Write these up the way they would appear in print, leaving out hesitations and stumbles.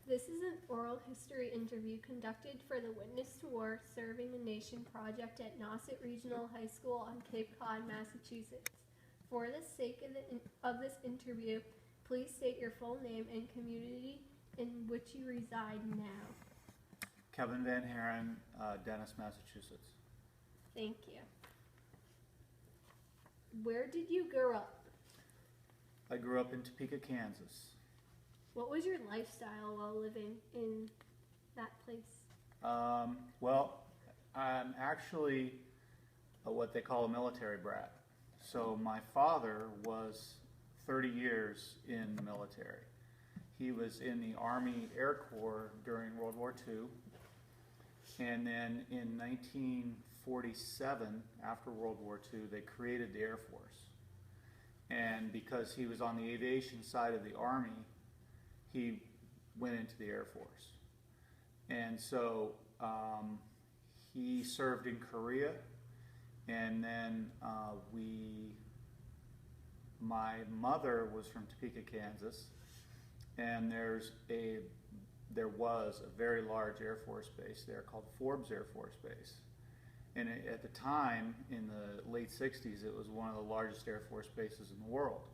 This is an oral history interview conducted for the Witness to War Serving the Nation project at Nauset Regional High School on Cape Cod, Massachusetts. For the sake of this interview, please state your full name and community in which you reside now. Kevin Van Haren, Dennis, Massachusetts. Thank you. Where did you grow up? I grew up in Topeka, Kansas. What was your lifestyle while living in that place? Well, I'm actually what they call a military brat. So my father was 30 years in the military. He was in the Army Air Corps during World War II. And then in 1947, after World War II, they created the Air Force. And because he was on the aviation side of the Army, he went into the Air Force. And so he served in Korea, and then my mother was from Topeka, Kansas, and there was a very large Air Force base there called Forbes Air Force Base. And at the time, in the late 60s, it was one of the largest Air Force bases in the world.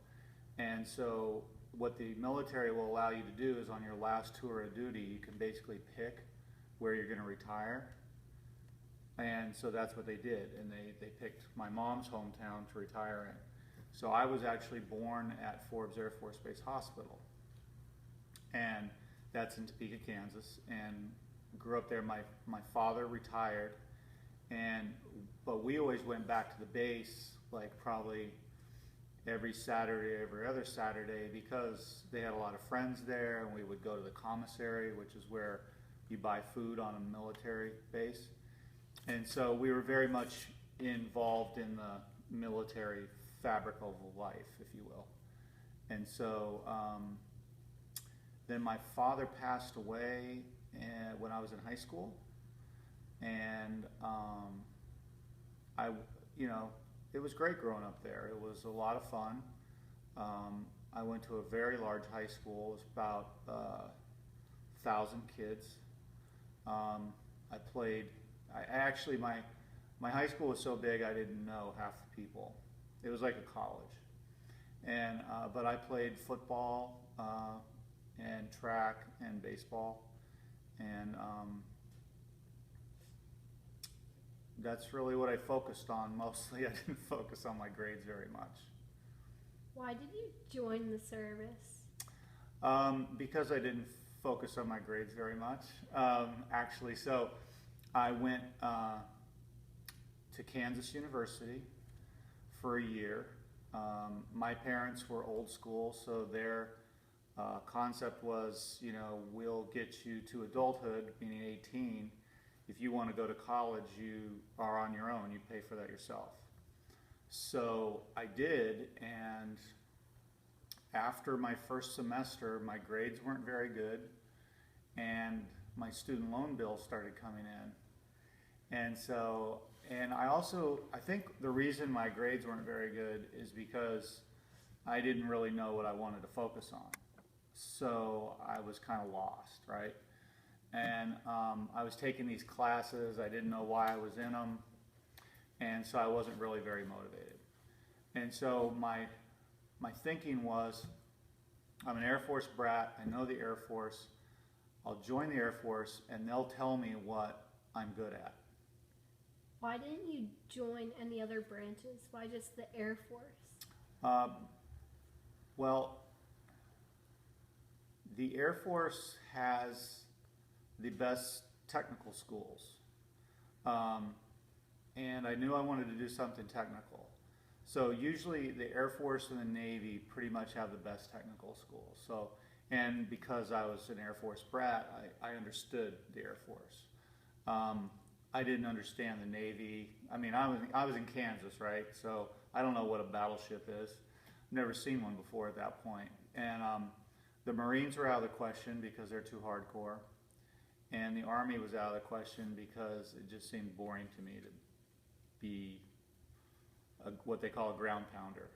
And so what the military will allow you to do is on your last tour of duty, you can basically pick where you're going to retire. And so that's what they did. And they picked my mom's hometown to retire in. So I was actually born at Forbes Air Force Base Hospital. And that's in Topeka, Kansas. And grew up there. My father retired. But we always went back to the base, like probably every Saturday, every other Saturday, because they had a lot of friends there, and we would go to the commissary, which is where you buy food on a military base. And so we were very much involved in the military fabric of life, if you will. And so then my father passed away when I was in high school, and it was great growing up there. It was a lot of fun. I went to a very large high school. It was about 1,000 kids. My high school was so big I didn't know half the people. It was like a college. But I played football and track and baseball, and that's really what I focused on mostly. I didn't focus on my grades very much. Why did you join the service? Because I didn't focus on my grades very much. Actually, so I went to Kansas University for a year. My parents were old school, so their concept was, we'll get you to adulthood, meaning 18. If you want to go to college, you are on your own. You pay for that yourself. So I did, and after my first semester, my grades weren't very good, and my student loan bill started coming in. And I think the reason my grades weren't very good is because I didn't really know what I wanted to focus on. So I was kind of lost, right? And I was taking these classes. I didn't know why I was in them. And so I wasn't really very motivated. And so my thinking was, I'm an Air Force brat. I know the Air Force. I'll join the Air Force, and they'll tell me what I'm good at. Why didn't you join any other branches? Why just the Air Force? Well, the Air Force has the best technical schools. And I knew I wanted to do something technical. So usually the Air Force and the Navy pretty much have the best technical schools. And because I was an Air Force brat, I understood the Air Force. I didn't understand the Navy. I mean, I was in Kansas, right? So I don't know what a battleship is. Never seen one before at that point. And the Marines were out of the question because they're too hardcore. And the Army was out of the question because it just seemed boring to me to be what they call a ground pounder.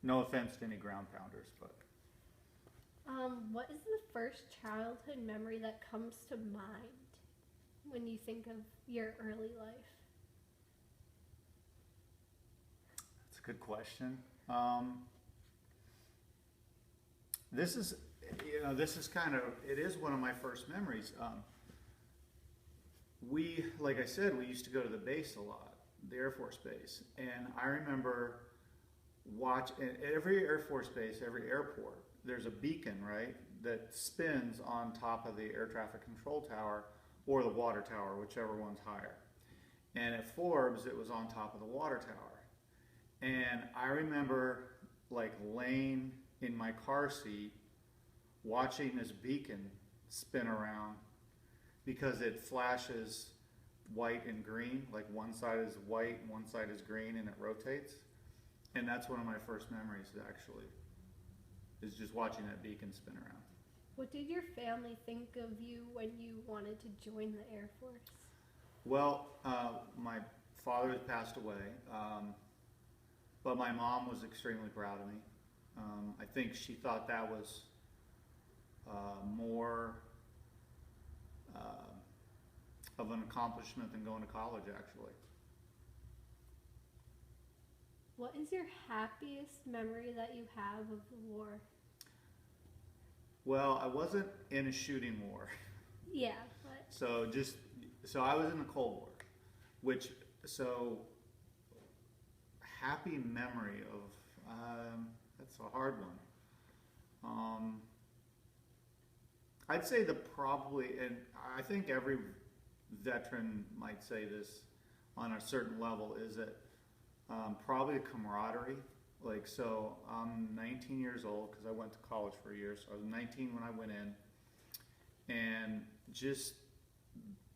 No offense to any ground pounders, but What is the first childhood memory that comes to mind when you think of your early life? That's a good question. This is, this is kind of, it is one of my first memories. Like I said, we used to go to the base a lot, the Air Force Base, and I remember at every Air Force base, every airport, there's a beacon, right, that spins on top of the air traffic control tower or the water tower, whichever one's higher. And at Forbes, it was on top of the water tower. And I remember like laying in my car seat watching this beacon spin around because it flashes white and green, like one side is white and one side is green, and it rotates. And that's one of my first memories, actually, is just watching that beacon spin around. What did your family think of you when you wanted to join the Air Force? Well, my father has passed away, but my mom was extremely proud of me. I think she thought that was more of an accomplishment than going to college, actually. What is your happiest memory that you have of the war? Well, I wasn't in a shooting war. Yeah, but So I was in the Cold War, happy memory of, that's a hard one. I'd say and I think every veteran might say this on a certain level, is that probably the camaraderie. Like, so I'm 19 years old because I went to college for a year, so I was 19 when I went in, and just,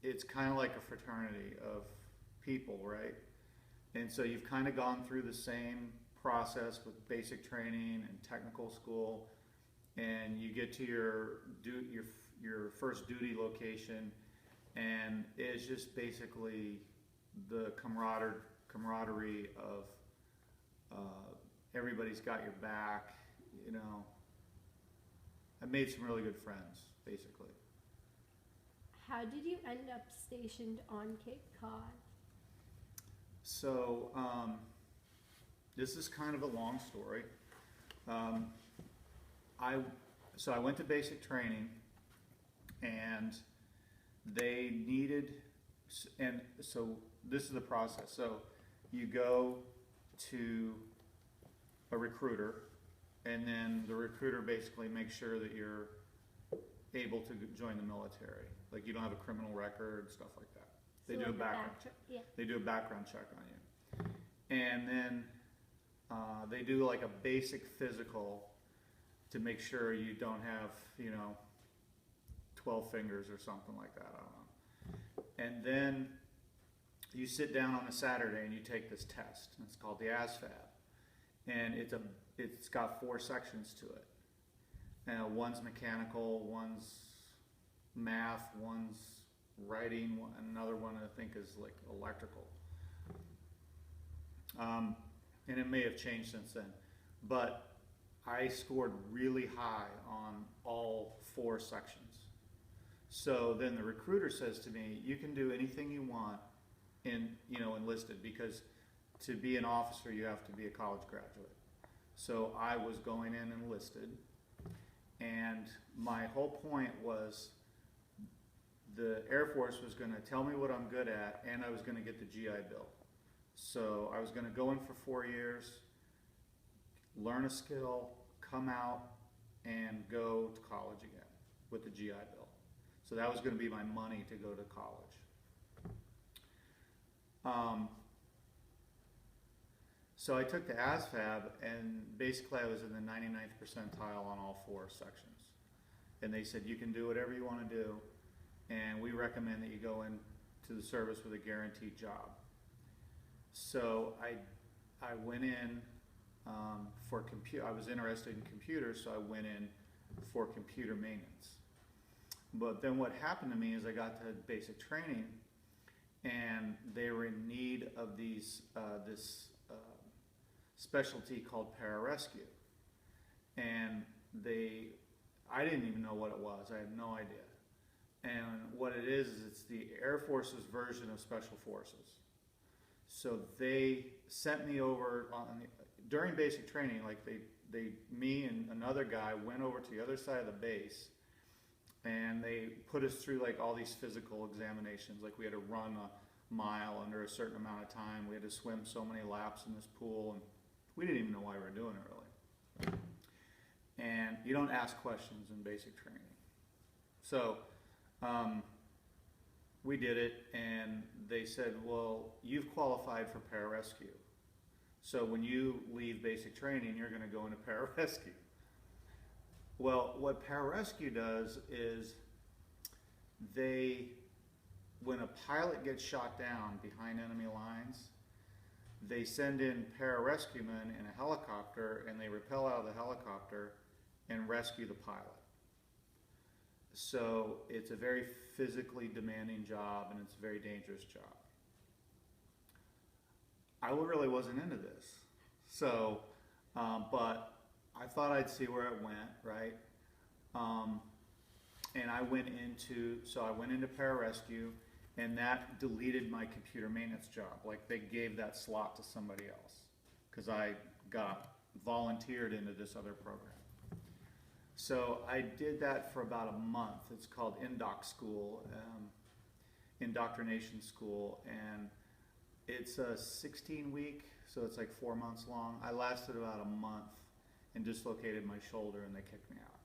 it's kind of like a fraternity of people, right? And so you've kind of gone through the same process with basic training and technical school, and you get to your first duty location, and it's just basically the camaraderie of everybody's got your back, I made some really good friends, basically. how did you end up stationed on Cape Cod? So, this is kind of a long story. I went to basic training, and they needed, and so this is the process. So you go to a recruiter, and then the recruiter basically makes sure that you're able to join the military. Like, you don't have a criminal record, stuff like that. They do a background check. Yeah. They do a background check on you. And then they do like a basic physical to make sure you don't have, 12 fingers or something like that, I don't know. And then you sit down on a Saturday and you take this test. It's called the ASVAB. And it's got 4 sections to it. One's mechanical, one's math, one's writing, another one I think is like electrical. And it may have changed since then. But I scored really high on all 4 sections. So then the recruiter says to me, you can do anything you want enlisted, because to be an officer you have to be a college graduate. So I was going in enlisted, and my whole point was the Air Force was going to tell me what I'm good at, and I was going to get the GI Bill. So I was going to go in for 4 years, learn a skill, come out, and go to college again with the GI Bill. So that was going to be my money to go to college. So I took the ASVAB, and basically I was in the 99th percentile on all 4 sections. And they said, you can do whatever you want to do, and we recommend that you go into the service with a guaranteed job. So I went in I was interested in computers, so I went in for computer maintenance. But then what happened to me is I got to basic training, and they were in need of this specialty called pararescue. And I didn't even know what it was. I had no idea. And what it is it's the Air Force's version of Special Forces. So they sent me over during basic training, like me and another guy went over to the other side of the base, and they put us through like all these physical examinations. Like we had to run a mile under a certain amount of time. We had to swim so many laps in this pool, and we didn't even know why we were doing it really. And you don't ask questions in basic training. So we did it, and they said, well, you've qualified for pararescue. So when you leave basic training, you're going to go into pararescue. Well, what pararescue does is when a pilot gets shot down behind enemy lines, they send in pararescuemen in a helicopter, and they rappel out of the helicopter and rescue the pilot. So it's a very physically demanding job, and it's a very dangerous job. I really wasn't into this. So, but I thought I'd see where it went, right? And I went into pararescue, and that deleted my computer maintenance job. Like they gave that slot to somebody else because I got volunteered into this other program. So I did that for about a month. It's called indoctrination school, and it's a 16-week, so it's like 4 months long. I lasted about a month and dislocated my shoulder, and they kicked me out.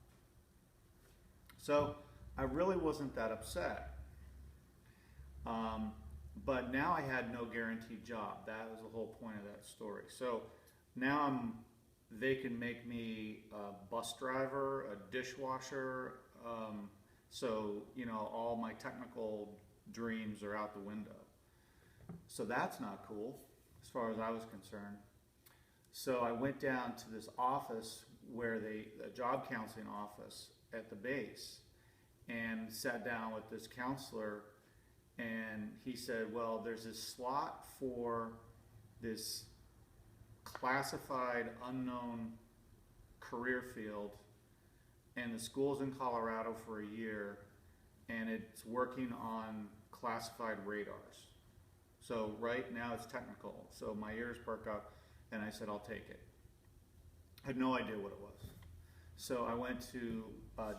So I really wasn't that upset. But now I had no guaranteed job. That was the whole point of that story. So now they can make me a bus driver, a dishwasher. So, all my technical dreams are out the window. So that's not cool as far as I was concerned. So I went down to this office a job counseling office at the base, and sat down with this counselor, and he said, well, there's this slot for this classified unknown career field, and the school's in Colorado for a year, and it's working on classified radars. So right now it's technical. So my ears perk up, and I said, I'll take it. I had no idea what it was. So I went to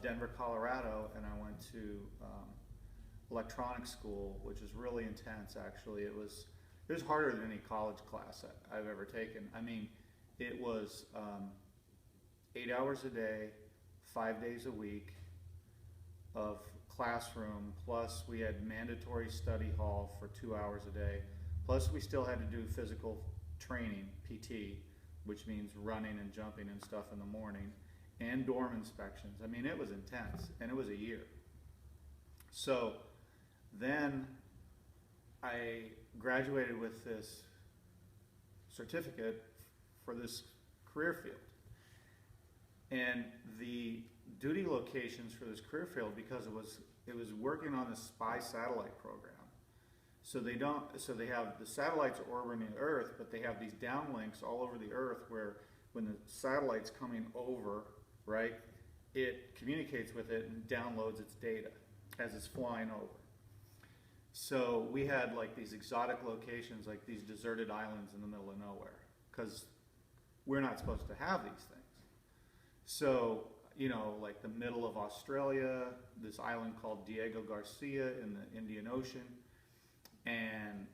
Denver, Colorado, and I went to electronics school, which is really intense, actually. It was harder than any college class I've ever taken. I mean, it was 8 hours a day, 5 days a week of classroom, plus we had mandatory study hall for 2 hours a day, plus we still had to do physical training, PT, which means running and jumping and stuff in the morning, and dorm inspections. I mean, it was intense, and it was a year. So then I graduated with this certificate for this career field. And the duty locations for this career field, because it was working on the spy satellite program. So they have the satellites orbiting the Earth, but they have these downlinks all over the Earth where when the satellite's coming over, right, it communicates with it and downloads its data as it's flying over. So we had like these exotic locations, like these deserted islands in the middle of nowhere, because we're not supposed to have these things. So, like the middle of Australia, this island called Diego Garcia in the Indian Ocean, and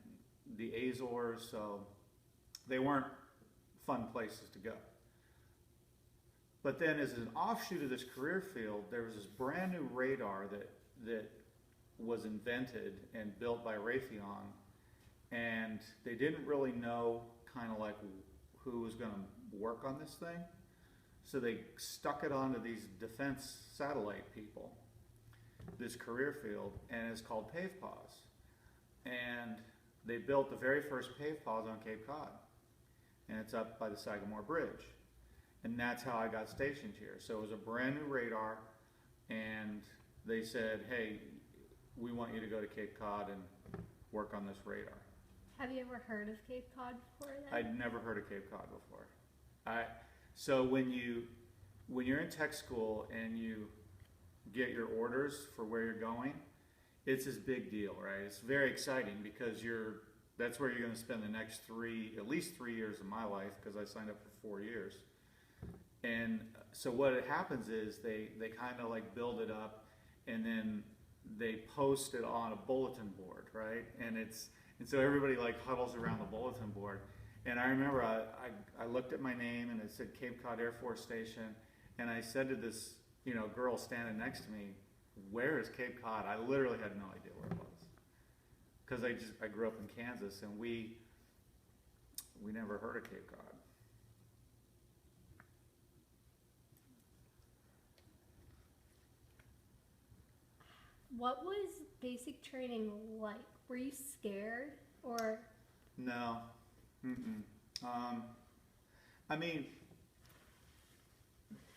the Azores, so they weren't fun places to go. But then as an offshoot of this career field, there was this brand new radar that was invented and built by Raytheon, and they didn't really know kind of like who was going to work on this thing. So they stuck it onto these defense satellite people, this career field, and it's called PAVPAWS. And they built the very first PAVPAWS on Cape Cod, and it's up by the Sagamore Bridge. And that's how I got stationed here. So it was a brand new radar, and they said, hey, we want you to go to Cape Cod and work on this radar. Have you ever heard of Cape Cod before then? I'd never heard of Cape Cod before. So when you're in tech school and you get your orders for where you're going, it's this big deal, right? It's very exciting because that's where you're going to spend the next at least 3 years of my life, because I signed up for 4 years. And so what happens is they kind of like build it up, and then they post it on a bulletin board, right? And so everybody like huddles around the bulletin board. And I remember I looked at my name and it said Cape Cod Air Force Station, and I said to this girl standing next to me, "Where is Cape Cod?" I literally had no idea where it was, because I grew up in Kansas, and we never heard of Cape Cod. What was basic training like? Were you scared or? No. Mm-mm. I mean,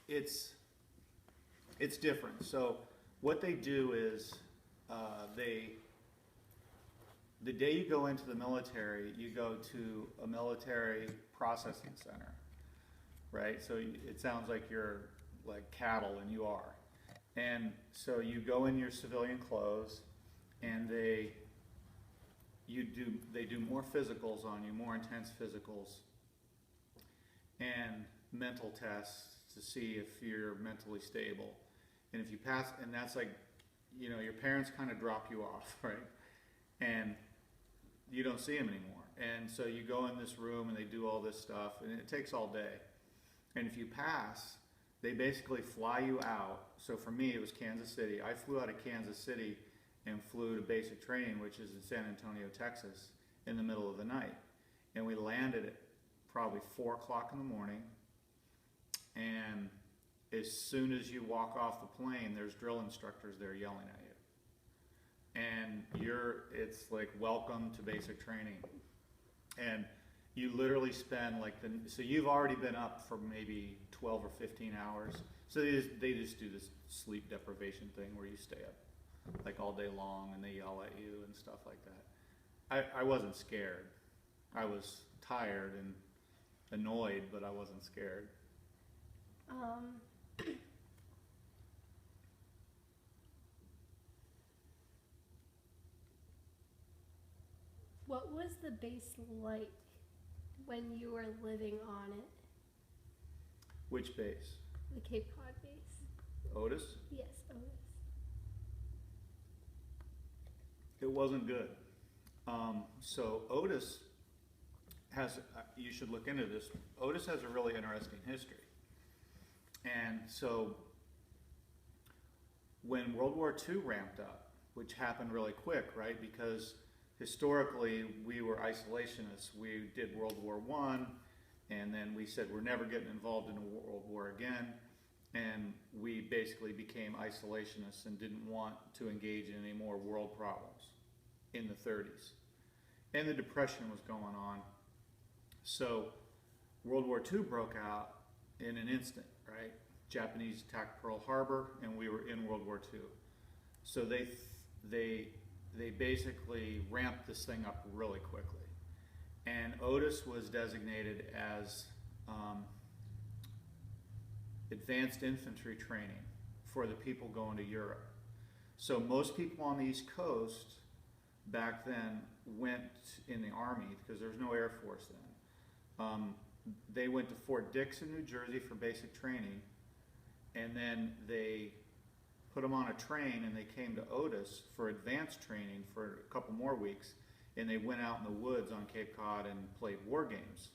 it's different. So what they do is the day you go into the military, you go to a military processing center, right? So it sounds like you're like cattle, and you are. And so you go in your civilian clothes, and they do more physicals on you, more intense physicals, and mental tests to see if you're mentally stable. And if you pass, and that's like, your parents kind of drop you off, right? And you don't see them anymore. And so you go in this room, and they do all this stuff, and it takes all day. And if you pass, they basically fly you out. So for me, it was Kansas City. I flew out of Kansas City and flew to basic training, which is in San Antonio, Texas, in the middle of the night. And we landed at probably 4 o'clock in the morning. And as soon as you walk off the plane, there's drill instructors there yelling at you. And it's like, welcome to basic training. And you literally spend so you've already been up for maybe 12 or 15 hours. So they just do this sleep deprivation thing where you stay up like all day long, and they yell at you and stuff like that. I wasn't scared. I was tired and annoyed, but I wasn't scared. What was the base like when you were living on it? Which base? The Cape Cod base. Otis? Yes, Otis. It wasn't good. So Otis you should look into this. Otis has a really interesting history. And so when World War II ramped up, which happened really quick, right? Because historically we were isolationists. We did World War I, and then we said we're never getting involved in a world war again. And we basically became isolationists and didn't want to engage in any more world problems in the 30s. And the Depression was going on. So World War II broke out in an instant, right? Japanese attacked Pearl Harbor, and we were in World War II. So they basically ramped this thing up really quickly. And Otis was designated as advanced infantry training for the people going to Europe. So most people on the East Coast back then went in the Army, because there was no Air Force then. They went to Fort Dixon, New Jersey for basic training, and then they put them on a train and they came to Otis for advanced training for a couple more weeks, and they went out in the woods on Cape Cod and played war games.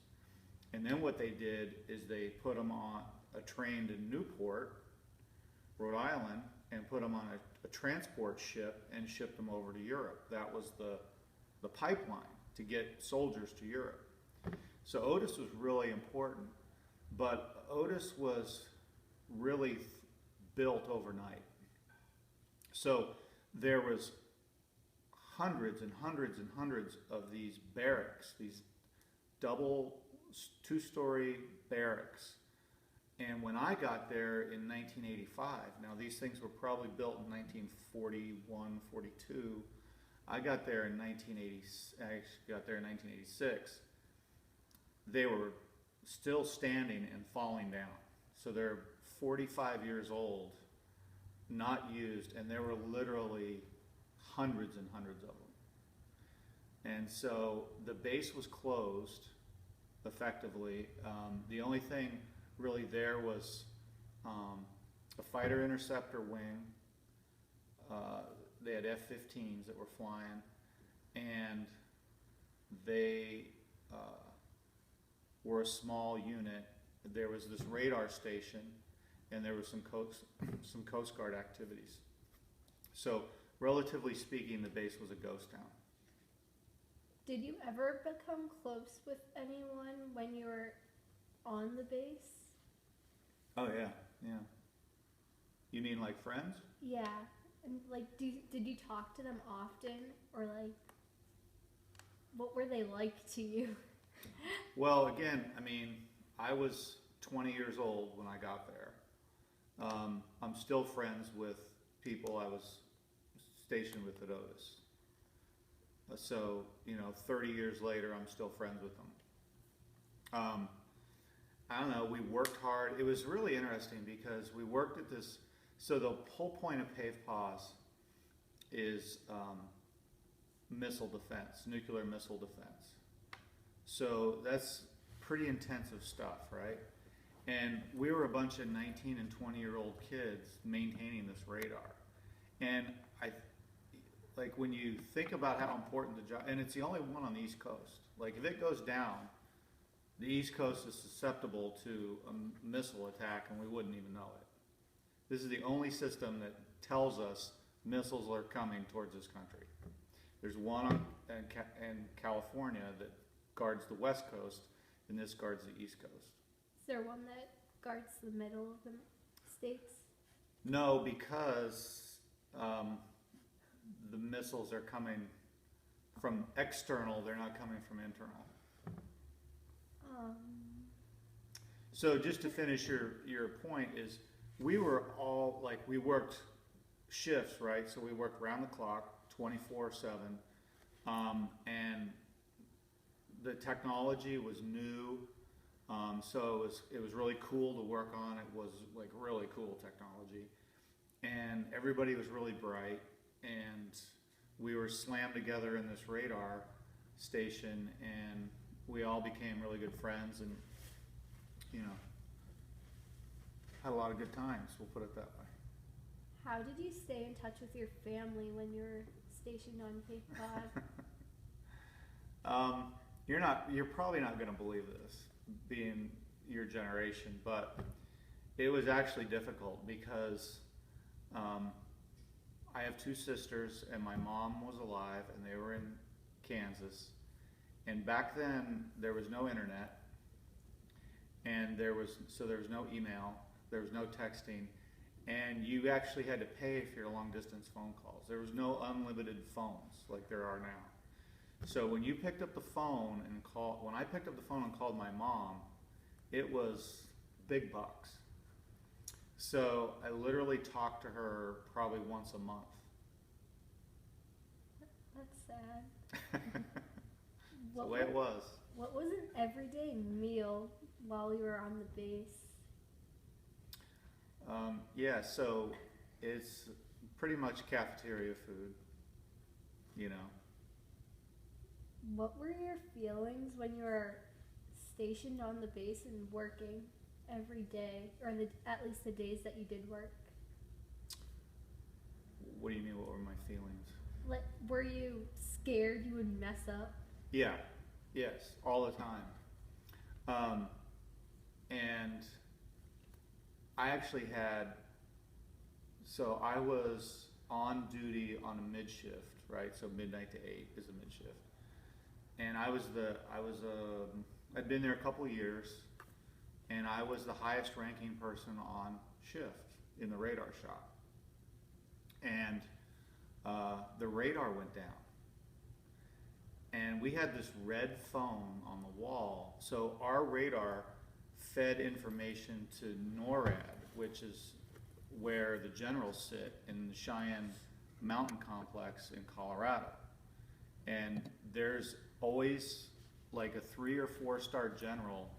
And then what they did is they put them on a train to Newport, Rhode Island, and put them on a transport ship and shipped them over to Europe. That was the pipeline to get soldiers to Europe. So Otis was really important, but Otis was really built overnight. So there was hundreds and hundreds and hundreds of these barracks, these double two-story barracks. And when I got there in 1985, now these things were probably built in 1941, 42. I got there in 1986. They were still standing and falling down. So they're 45 years old, not used, and there were literally hundreds and hundreds of them. And so the base was closed effectively. The only thing really there was a fighter interceptor wing. They had F-15s that were flying, and they were a small unit. There was this radar station, and there was some Coast Guard activities. So, relatively speaking, the base was a ghost town. Did you ever become close with anyone when you were on the base? Oh yeah, yeah. You mean like friends? Yeah. And like, did you talk to them often, or like, what were they like to you? Well, again, I mean, I was 20 years old when I got there. I'm still friends with people I was stationed with at Otis. So, 30 years later, I'm still friends with them. I don't know, we worked hard. It was really interesting because we worked at this, so the whole point of PAVPAWS is missile defense, nuclear missile defense. So that's pretty intensive stuff, right? And we were a bunch of 19 and 20-year-old kids maintaining this radar. And like when you think about how important the job, and it's the only one on the East Coast. Like if it goes down, the East Coast is susceptible to a missile attack and we wouldn't even know it. This is the only system that tells us missiles are coming towards this country. There's one in California that guards the West Coast, and this guards the East Coast. Is there one that guards the middle of the states? No, because the missiles are coming from external, they're not coming from internal. So just to finish your point is, we were all, like, we worked shifts, right? So we worked round the clock, 24/7, and the technology was new, so it was really cool to work on. It was like really cool technology, and everybody was really bright, and we were slammed together in this radar station, and we all became really good friends, and had a lot of good times, we'll put it that way. How did you stay in touch with your family when you were stationed on Cape Cod? You're probably not going to believe this, being your generation, but it was actually difficult because I have two sisters, and my mom was alive, and they were in Kansas. And back then, there was no internet, and there was no email, there was no texting, and you actually had to pay for your long-distance phone calls. There was no unlimited phones like there are now. So when you picked up the phone and when I picked up the phone and called my mom, it was big bucks. So I literally talked to her probably once a month. That's sad. That's the way it was. What was an everyday meal while you were on the base? Yeah, so it's pretty much cafeteria food, What were your feelings when you were stationed on the base and working every day, or at least the days that you did work? What do you mean, what were my feelings? Like, were you scared you would mess up? Yeah, yes, all the time. And I actually so I was on duty on a mid shift, right? So midnight to 8 is a mid shift. And I'd been there a couple of years, and I was the highest ranking person on shift in the radar shop. And the radar went down. And we had this red foam on the wall. So our radar fed information to NORAD, which is where the generals sit in the Cheyenne Mountain Complex in Colorado. And there's always like a 3 or 4 star general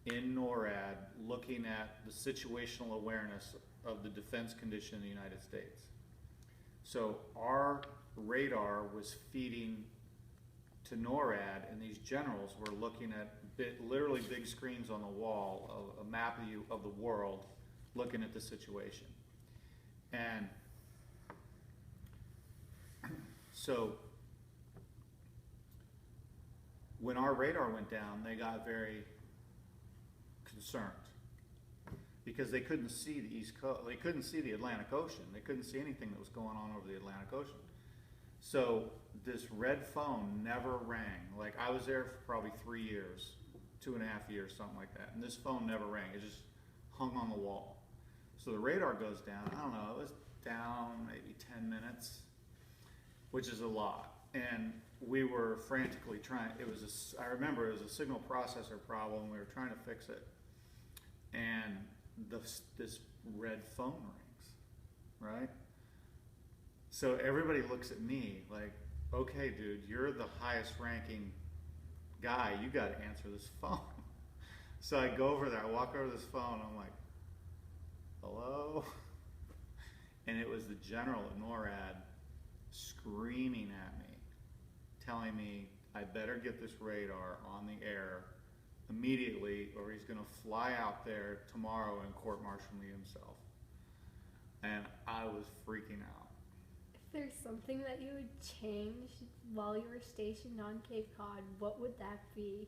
in NORAD looking at the situational awareness of the defense condition in the United States. So our radar was feeding to NORAD, and these generals were looking at literally big screens on the wall of a map of the world, looking at the situation. And so when our radar went down, they got very concerned because they couldn't see the East Coast. They couldn't see the Atlantic Ocean. They couldn't see anything that was going on over the Atlantic Ocean. So this red phone never rang. Like, I was there for probably 3 years, 2.5 years, something like that. And this phone never rang. It just hung on the wall. So the radar goes down. I don't know, it was down maybe 10 minutes, which is a lot. And we were frantically trying. I remember it was a signal processor problem. We were trying to fix it. And this red phone rings, right? So everybody looks at me like, okay, dude, you're the highest ranking guy. You got to answer this phone. So I go over there, I walk over this phone, I'm like, hello? And it was the general at NORAD screaming at me, telling me I better get this radar on the air immediately or he's going to fly out there tomorrow and court-martial me himself. And I was freaking out. If there's something that you would change while you were stationed on Cape Cod, what would that be?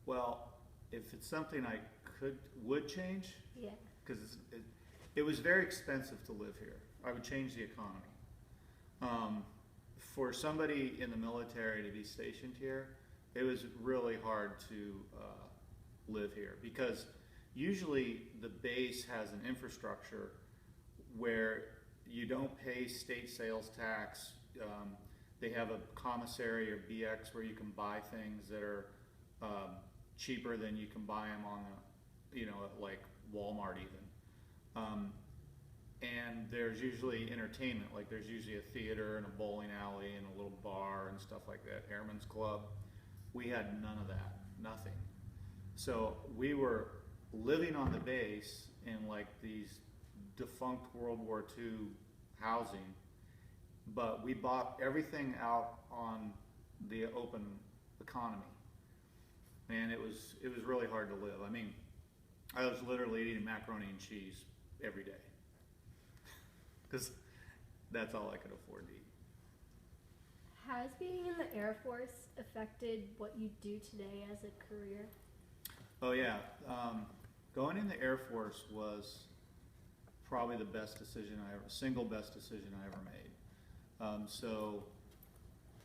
Well, if it's something I would change, Yeah. because it was very expensive to live here. I would change the economy. For somebody in the military to be stationed here, it was really hard to live here because usually the base has an infrastructure where you don't pay state sales tax. They have a commissary or BX where you can buy things that are cheaper than you can buy them on the, at like Walmart even. And there's usually entertainment, like there's usually a theater and a bowling alley and a little bar and stuff like that, Airman's Club. We had none of that, nothing. So we were living on the base in like these defunct World War II housing, but we bought everything out on the open economy. And it was really hard to live. I mean, I was literally eating macaroni and cheese every day because that's all I could afford to eat. Has being in the Air Force affected what you do today as a career? Oh yeah, going in the Air Force was probably the single best decision I ever made. So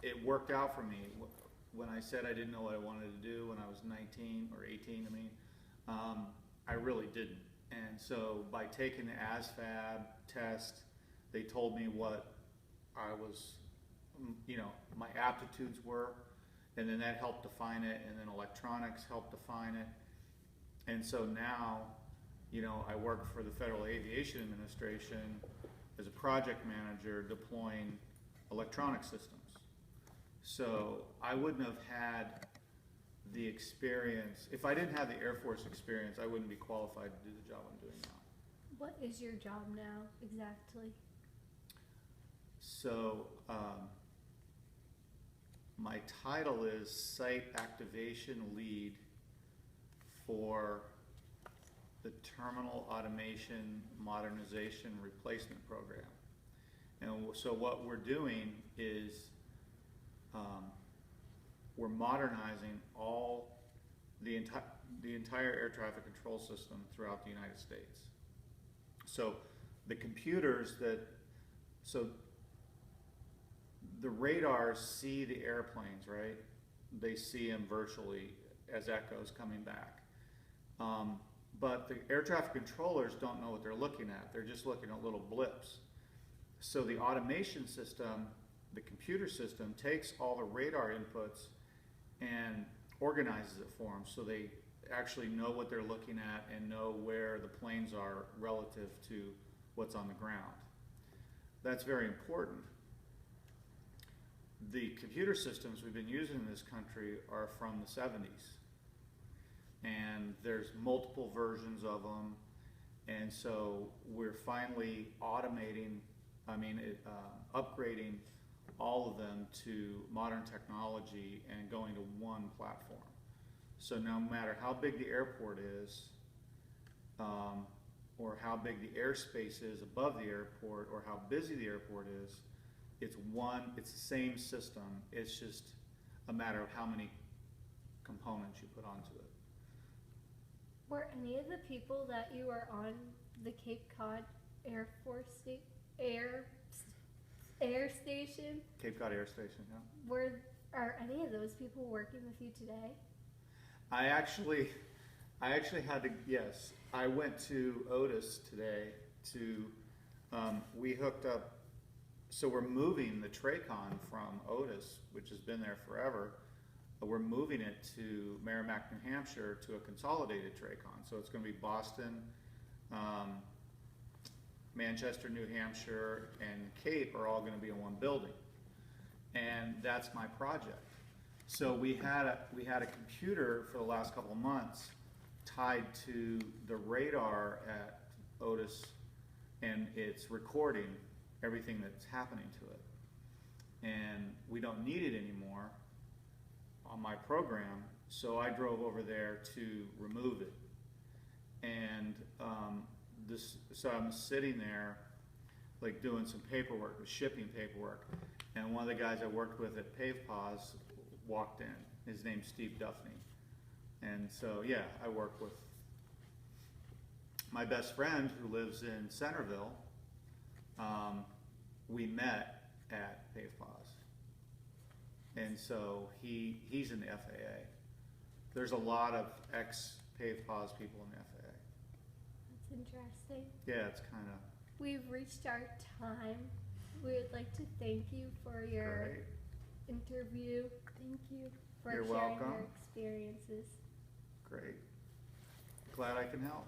it worked out for me. When I said I didn't know what I wanted to do when I was 19 or 18, I really didn't. And so by taking the ASVAB test, they told me what I was, my aptitudes were, and then that helped define it, and then electronics helped define it. And so now, I work for the Federal Aviation Administration as a project manager deploying electronic systems. So I wouldn't have had the experience. If I didn't have the Air Force experience, I wouldn't be qualified to do the job I'm doing now. What is your job now, exactly? So my title is Site Activation Lead for the Terminal Automation Modernization Replacement Program. And so what we're doing is we're modernizing the entire air traffic control system throughout the United States. So the computers so the radars see the airplanes, right? They see them virtually as echoes coming back. But the air traffic controllers don't know what they're looking at. They're just looking at little blips. So the automation system, the computer system, takes all the radar inputs and organizes it for them so they actually know what they're looking at and know where the planes are relative to what's on the ground. That's very important. the computer systems we've been using in this country are from the 70s. And there's multiple versions of them. And so we're finally upgrading all of them to modern technology and going to one platform. So no matter how big the airport is, or how big the airspace is above the airport, or how busy the airport is, it's the same system. It's just a matter of how many components you put onto it. Were any of the people that you were on the Cape Cod Air Station? Cape Cod Air Station, yeah. Are any of those people working with you today? I actually had to, yes. I went to Otis today we hooked up, so we're moving the Tracon from Otis, which has been there forever. We're moving it to Merrimack, New Hampshire, to a consolidated Tracon. So it's going to be Boston, Manchester, New Hampshire, and Cape are all going to be in one building. And that's my project. So we had a computer for the last couple of months tied to the radar at Otis, and it's recording everything that's happening to it. And we don't need it anymore on my program, so I drove over there to remove it. And so I'm sitting there, like doing some paperwork, shipping paperwork, and one of the guys I worked with at PavePause walked in. His name's Steve Duffney. And so, yeah, I work with my best friend who lives in Centerville. We met at PavePause. And so he's in the FAA. There's a lot of ex-PavePause people in the FAA. That's interesting. Yeah, it's kind of... We've reached our time. We would like to thank you for your interview. Thank you for You're sharing welcome. your experiences. Great. Glad I can help.